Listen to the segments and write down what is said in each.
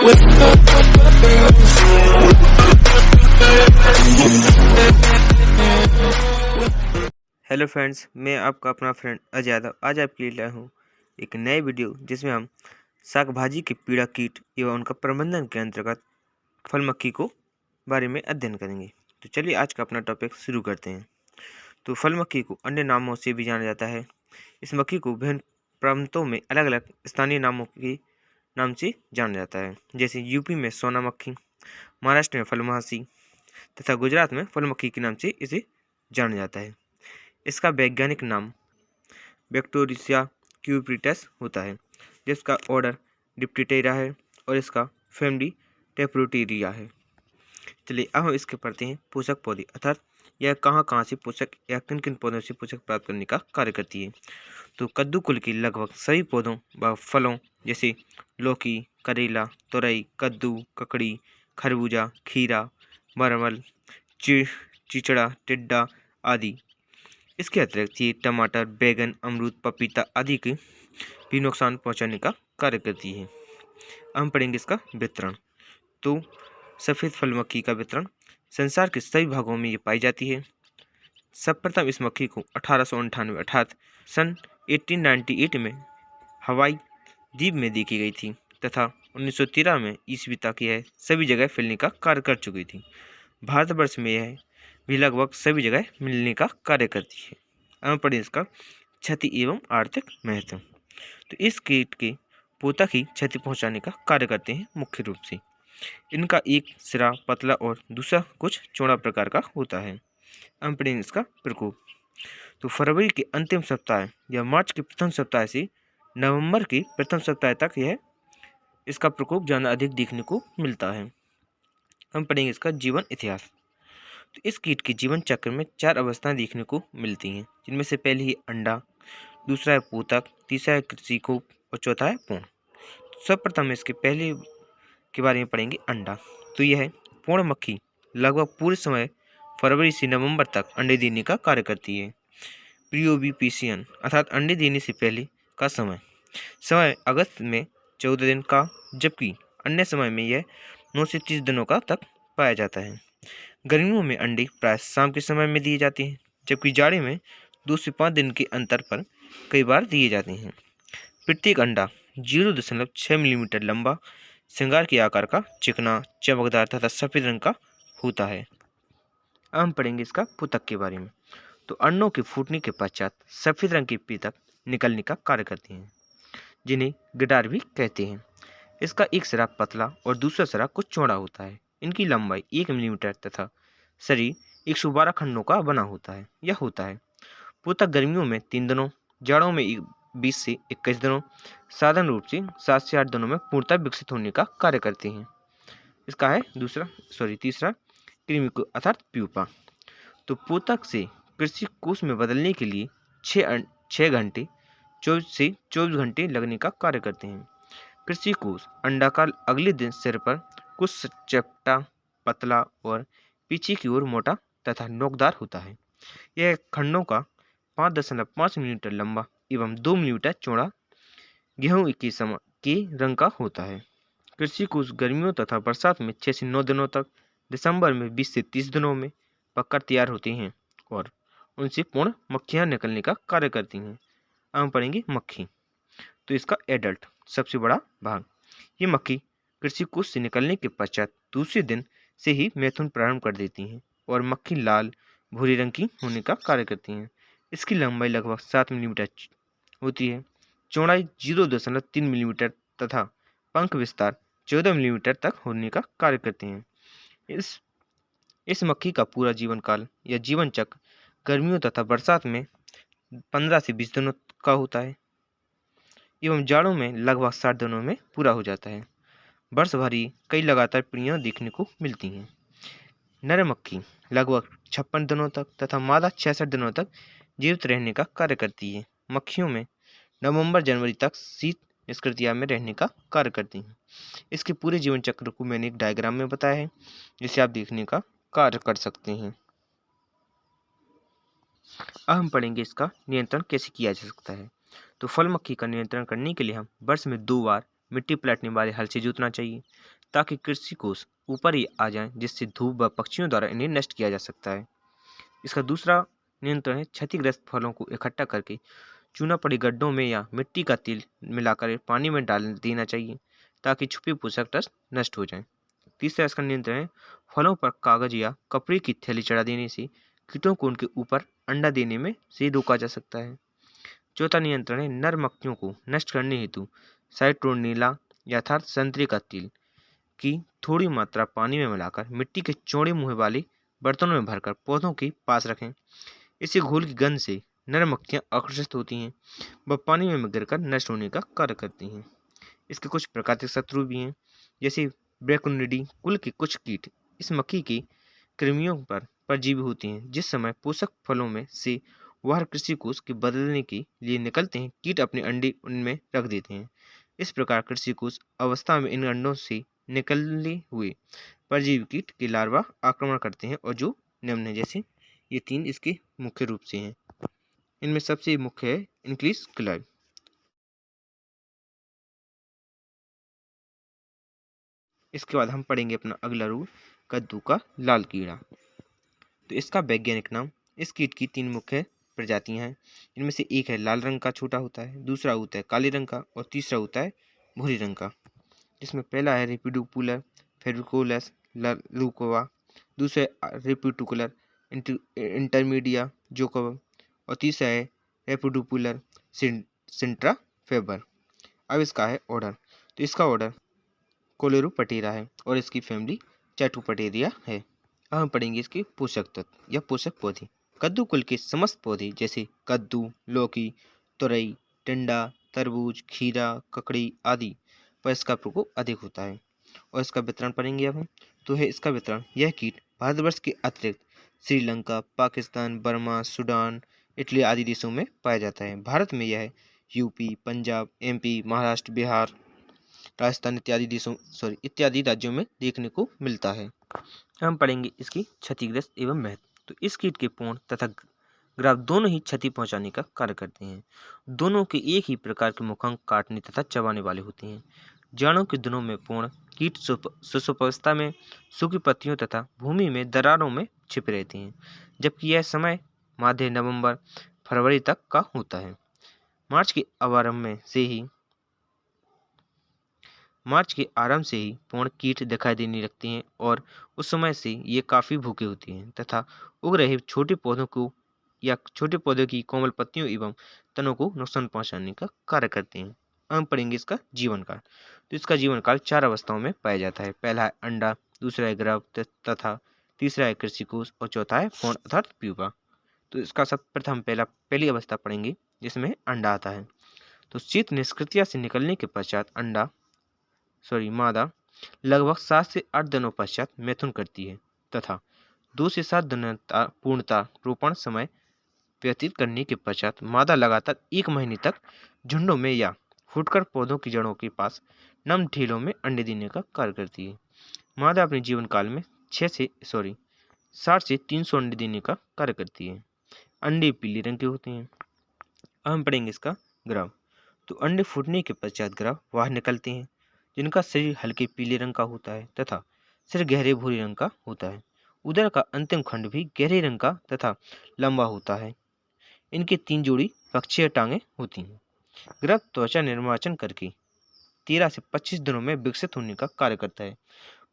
Hello friends, मैं आपका अपना फ्रेंड अजय यादव आज आपके लिए लाया हूँ एक नए वीडियो जिसमें हम साग भाजी के पीड़ा कीट एवं उनका प्रबंधन के अंतर्गत फल मक्खी को बारे में अध्ययन करेंगे। तो चलिए आज का अपना टॉपिक शुरू करते हैं। तो फल मक्खी को अन्य नामों से भी जाना जाता है। इस मक्खी को विभिन्न प्रांतों में अलग अलग स्थानीय नामों के नाम से जाना जाता है, जैसे यूपी में सोना मक्खी, महाराष्ट्र में फलमासी तथा गुजरात में फल मक्खी के नाम से इसे जाना जाता है। इसका वैज्ञानिक नाम बैक्टीरिया क्यूप्रिटस होता है, जिसका ऑर्डर डिप्टेरा है और इसका फैमिली टेप्रोटेरिया है। चलिए अब हम इसके पढ़ते हैं पोषक पौधे, अर्थात यह कहाँ से पोषक या किन किन पौधों से पोषक प्राप्त करने का कार्य करती है। तो कद्दू कुल की लगभग सभी पौधों व फलों जैसे लौकी, करेला, तोरई, कद्दू, ककड़ी, खरबूजा, खीरा, परवल, चिचड़ा, टिड्डा आदि। इसके अतिरिक्त ये टमाटर, बैगन, अमरूद, पपीता आदि के भी नुकसान पहुंचाने का कार्य करती है। हम पढ़ेंगे इसका वितरण। तो सफ़ेद फल मक्खी का वितरण संसार के सभी भागों में ये पाई जाती है। सर्वप्रथम इस मक्खी को 1898 अर्थात सन 1898 में हवाई द्वीप में देखी गई थी तथा 1913 में ईस्वी तक यह सभी जगह फैलने का कार्य कर चुकी थी। भारतवर्ष में यह भी लगभग सभी जगह मिलने का कार्य करती है। अब पढ़ें इसका क्षति एवं आर्थिक महत्व। तो इस कीट के पोतक ही क्षति पहुंचाने का कार्य करते हैं मुख्य रूप से। इनका एक सिरा पतला और दूसरा कुछ चौड़ा प्रकार का होता है। अब पढ़ें इसका प्रकोप। तो फरवरी के अंतिम सप्ताह या मार्च के प्रथम सप्ताह से नवंबर के प्रथम सप्ताह तक यह इसका प्रकोप ज़्यादा अधिक देखने को मिलता है। हम पढ़ेंगे इसका जीवन इतिहास। तो इस कीट के जीवन चक्र में 4 अवस्थाएं देखने को मिलती हैं, जिनमें से पहली है अंडा, दूसरा है पूतक, तीसरा है कृषिकोप और चौथा है पूर्ण। सर्वप्रथम इसके पहले के बारे में पढ़ेंगे अंडा। तो यह है पूर्ण मक्खी लगभग पूरे समय फरवरी से नवंबर तक अंडे देने का कार्य करती है। प्रियोबिपिशियन अर्थात अंडे देने से पहले का समय अगस्त में 14 दिन का, जबकि अन्य समय में यह 9 से 30 दिनों का तक पाया जाता है। गर्मियों में अंडे प्राय शाम के समय में दिए जाते हैं, जबकि जाड़े में 2 से 5 दिन के अंतर पर कई बार दिए जाते हैं। प्रत्येक अंडा 0.6 मिलीमीटर लंबा, श्रृंगार के आकार का, चिकना, चमकदार तथा सफ़ेद रंग का होता है। अब हम पढ़ेंगे इसका पुतक के बारे में। तो अंडों के फूटने के पश्चात सफ़ेद रंग के पीतक निकलने का कार्य करते हैं, जिन्हें गिडार भी कहते हैं। इसका एक सिरा पतला और दूसरा सिरा कुछ चौड़ा होता है। इनकी लंबाई 1 मिलीमीटर तथा शरीर 112 खंडों का बना होता है। पूतक गर्मियों में 3 दिनों, जाड़ों में 20 से 21 दिनों, साधारण रूप से 7 से 8 दिनों में पूर्णतः विकसित होने का कार्य करते हैं। इसका है तीसरा कृमि अर्थात प्यूपा। तो पूतक से कृषि कोष में बदलने के लिए 6 घंटे 24 घंटे लगने का कार्य करते हैं। कृषि कोष अंडाकार अगले दिन सिर पर कुछ चपटा, पतला और पीछे की ओर मोटा तथा नोकदार होता है। यह खंडों का 5.5 मिलीमीटर लंबा एवं 2 मिलीमीटर चौड़ा गेहूं के रंग का होता है। कृषि कोष गर्मियों तथा बरसात में 6 से 9 दिनों तक, दिसंबर में 20 से 30 दिनों में पककर तैयार होती हैं और उनसे पूर्ण मक्खियाँ निकलने का कार्य करती हैं। अब हम पढ़ेंगे मक्खी। तो इसका एडल्ट सबसे बड़ा भाग। ये मक्खी कृषि कोष से निकलने के पश्चात दूसरे दिन से ही मैथुन प्रारंभ कर देती हैं और मक्खी लाल भूरे रंग की होने का कार्य करती हैं। इसकी लंबाई लगभग 7 मिलीमीटर होती है, चौड़ाई 0.3 मिलीमीटर तथा पंख विस्तार 14 मिलीमीटर तक होने का कार्य करते हैं। इस मक्खी का पूरा जीवन काल या जीवन चक्र गर्मियों तथा बरसात में 15 से 20 दिनों का होता है एवं जाड़ों में लगभग 60 दिनों में पूरा हो जाता है। वर्ष भर ही कई लगातार पीढ़ियाँ देखने को मिलती हैं। नर मक्खी लगभग 56 दिनों तक तथा मादा 66 दिनों तक जीवित रहने का कार्य करती है। मक्खियों में नवंबर जनवरी तक शीत निष्क्रियता में रहने का कार्य करती हैं। इसके पूरे जीवन चक्र को मैंने एक डायग्राम में बताया है, जिसे आप देखने का कार्य कर सकते हैं। अब हम पढ़ेंगे इसका नियंत्रण कैसे किया जा सकता है। तो फल मक्खी का नियंत्रण करने के लिए हम वर्ष में 2 बार मिट्टी पलटने वाले हल से जोतना चाहिए ताकि कृषि कोष ऊपर ही आ जाएं, जिससे धूप व पक्षियों द्वारा इन्हें नष्ट किया जा सकता है। इसका दूसरा नियंत्रण है क्षतिग्रस्त फलों को इकट्ठा करके चूना पड़ी गड्ढों में या मिट्टी का तेल मिलाकर पानी में डाल देना चाहिए, ताकि छुपे पोषक तत्व नष्ट हो जाएं। तीसरा इसका नियंत्रण है फलों पर कागज या कपड़े की थैली चढ़ा देने से कीटों को उनके ऊपर अंडा देने में से रोका जा सकता है। चौथा नियंत्रण है नर मक्खियों को नष्ट करने हेतु साइट्रोनीला अर्थात संतरे का तेल की थोड़ी मात्रा पानी में मिलाकर मिट्टी के चौड़े मुंह वाले बर्तनों में भरकर पौधों के पास रखें। इसे घोल की गंध से नर मक्खियाँ आकर्षित होती हैं व पानी में गिरकर नष्ट होने का कार्य करती हैं। इसके कुछ प्राकृतिक शत्रु भी हैं, जैसे ब्रैकोनिडी कुल के कुछ कीट इस मक्खी की कृमियों पर परजीवी होती हैं। जिस समय पोषक फलों में से वह कृषि कोष के बदलने के लिए निकलते हैं, कीट अपने अंडे उनमें रख देते हैं। इस प्रकार कृषि कोष अवस्था में इन अंडों से निकले हुए परजीवी कीट के लार्वा आक्रमण करते हैं और जो निम्न है, जैसे ये 3 इसके मुख्य रूप से हैं। इनमें सबसे मुख्य है इनक्लीस क्लाइव। इसके बाद हम पढ़ेंगे अपना अगला रूल, कद्दू का लाल कीड़ा। तो इसका वैज्ञानिक नाम, इस कीट की 3 मुख्य प्रजातियां हैं। इनमें से एक है लाल रंग का छोटा होता है, दूसरा होता है काले रंग का और तीसरा होता है भूरे रंग का। जिसमें पहला है रेपिडुपुलर फेरुकोलस लूकोवा, दूसरा रेपिडुकुलर इंटरमीडिया जोकोवा और तीसरा है रेपिडुपुलर सिंट्रा फेबर। अब इसका है ऑर्डर, तो इसका ऑर्डर कोलेरोपटेरा है और इसकी फैमिली चैटोपटेरिया है। अब हम पढ़ेंगे इसके पोषक तत्व या पोषक पौधे। कद्दू कुल के समस्त पौधे जैसे कद्दू, लौकी, तुरई, टिंडा, तरबूज, खीरा, ककड़ी आदि पर इसका प्रकोप अधिक होता है। और इसका वितरण पढ़ेंगे अब हम, तो है इसका वितरण, यह कीट भारतवर्ष के अतिरिक्त Sri Lanka, Pakistan, Burma, Sudan, Italy आदि देशों में पाया जाता है। भारत में यह यूपी, पंजाब, एमपी, महाराष्ट्र, बिहार, राजस्थान इत्यादि राज्यों में देखने को मिलता है। हम पढ़ेंगे इसकी क्षतिग्रस्त एवं महत्व। तो इस कीट के पूर्ण तथा ग्राफ दोनों ही क्षति पहुंचाने का कार्य करते हैं। दोनों के एक ही प्रकार के मुखांक काटने तथा चबाने वाले होते हैं। जाड़ों के दिनों में पूर्ण कीट सुषुप्तावस्था में सूखी पत्तियों तथा भूमि में दरारों में छिपे रहते हैं, जबकि यह समय माध्य नवंबर फरवरी तक का होता है। मार्च के आरंभ से ही पूर्ण कीट दिखाई देने लगते हैं और उस समय से ये काफ़ी भूखे होते हैं तथा उग रहे छोटे पौधों की कोमल पत्तियों एवं तनों को नुकसान पहुंचाने का कार्य करते हैं। हम पढ़ेंगे इसका जीवन काल। तो इसका जीवन काल 4 अवस्थाओं में पाया जाता है। पहला है अंडा, दूसरा है गर्भ तथा तीसरा है कृषि कोष और चौथा है पूर्ण अर्थात प्यूपा। तो इसका सब प्रथम पहली अवस्था पढ़ेंगे, जिसमें अंडा आता है। तो शीत निष्क्रिया से निकलने के पश्चात मादा लगभग 7 से 8 दिनों पश्चात मैथुन करती है तथा 2 से 7 दिनों पूर्णता रोपण समय व्यतीत करने के पश्चात मादा लगातार 1 महीने तक झुंडों में या फुटकर पौधों की जड़ों के पास नम ढीलों में अंडे देने का कार्य करती है। मादा अपने जीवन काल में 60 से 300 अंडे देने का कार्य करती है। अंडे पीले रंग के होते हैं। अब हम पढ़ेंगे इसका ग्राफ। तो अंडे फूटने के पश्चात ग्राफ बाहर निकलते हैं, जिनका शरीर हल्के पीले रंग का होता है तथा सिर गहरे भूरे रंग का होता है। उदर का अंतिम खंड भी गहरे रंग का तथा लंबा होता है। इनके 3 जोड़ी पक्षीय टांगें होती हैं। ग्रभ त्वचा निर्वाचन करके 13 से 25 दिनों में विकसित होने का कार्य करता है।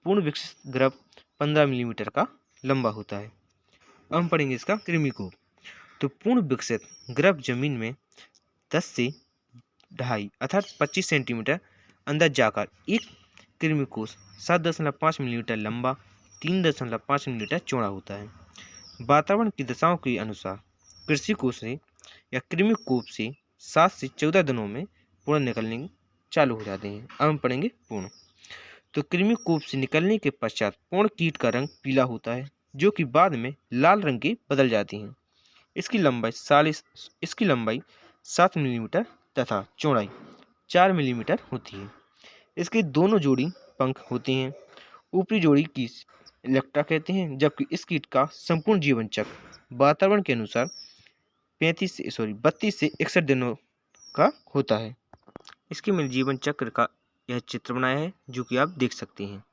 पूर्ण विकसित ग्रभ 15 मिलीमीटर का लंबा होता है। अब हम पढ़ेंगे इसका कृमिकोप। तो पूर्ण विकसित ग्रभ जमीन में 10 से 2.5 अर्थात 25 सेंटीमीटर अंदर जाकर एक कृमिकोष 7.5 मिलीमीटर लंबा, 3.5 मिलीमीटर चौड़ा होता है। वातावरण की दशाओं के अनुसार कृषि कोष से या कृमिकोप से 7 से 14 दिनों में पूर्ण निकलने चालू हो जाते हैं। अब हम पढ़ेंगे पूर्ण। तो कृमिकोप से निकलने के पश्चात पूर्ण कीट का रंग पीला होता है, जो कि बाद में लाल रंग की बदल जाती है। इसकी लंबाई 7 मिलीमीटर तथा चौड़ाई 4 मिलीमीटर होती है। इसके दोनों जोड़ी पंख होते हैं। ऊपरी जोड़ी की इलेक्ट्रा कहते हैं, जबकि इस कीट का संपूर्ण जीवन चक्र वातावरण के अनुसार 32 से 61 दिनों का होता है। इसके में जीवन चक्र का यह चित्र बनाया है जो कि आप देख सकते हैं।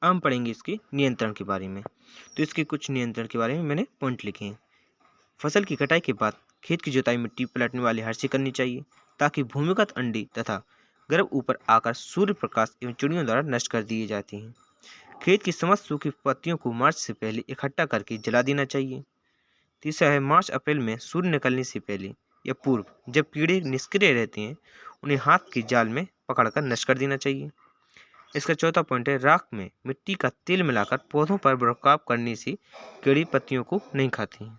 अब हम पढ़ेंगे इसके नियंत्रण के बारे में। तो इसके कुछ नियंत्रण के बारे में मैंने पॉइंट लिखे हैं। फसल की कटाई के बाद खेत की जुताई मिट्टी पलटने वाले हर से करनी चाहिए ताकि भूमिगत अंडी तथा गर्भ ऊपर आकर सूर्य प्रकाश एवं चिड़ियों द्वारा नष्ट कर दिए जाते हैं। खेत की समस्त सूखी पत्तियों को मार्च से पहले इकट्ठा करके जला देना चाहिए। तीसरा है मार्च अप्रैल में सूर्य निकलने से पहले या पूर्व जब कीड़े निष्क्रिय रहते हैं उन्हें हाथ के जाल में पकड़कर नष्ट कर देना चाहिए। इसका चौथा पॉइंट है राख में मिट्टी का तेल मिलाकर पौधों पर छिड़काव करने से कीड़े पत्तियों को नहीं खाते हैं।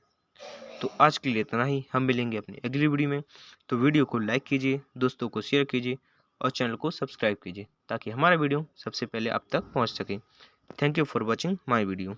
तो आज के लिए इतना ही, हम मिलेंगे अपनी अगली वीडियो में। तो वीडियो को लाइक कीजिए, दोस्तों को शेयर कीजिए और चैनल को सब्सक्राइब कीजिए ताकि हमारा वीडियो सबसे पहले आप तक पहुंच सके। Thank you for watching my video.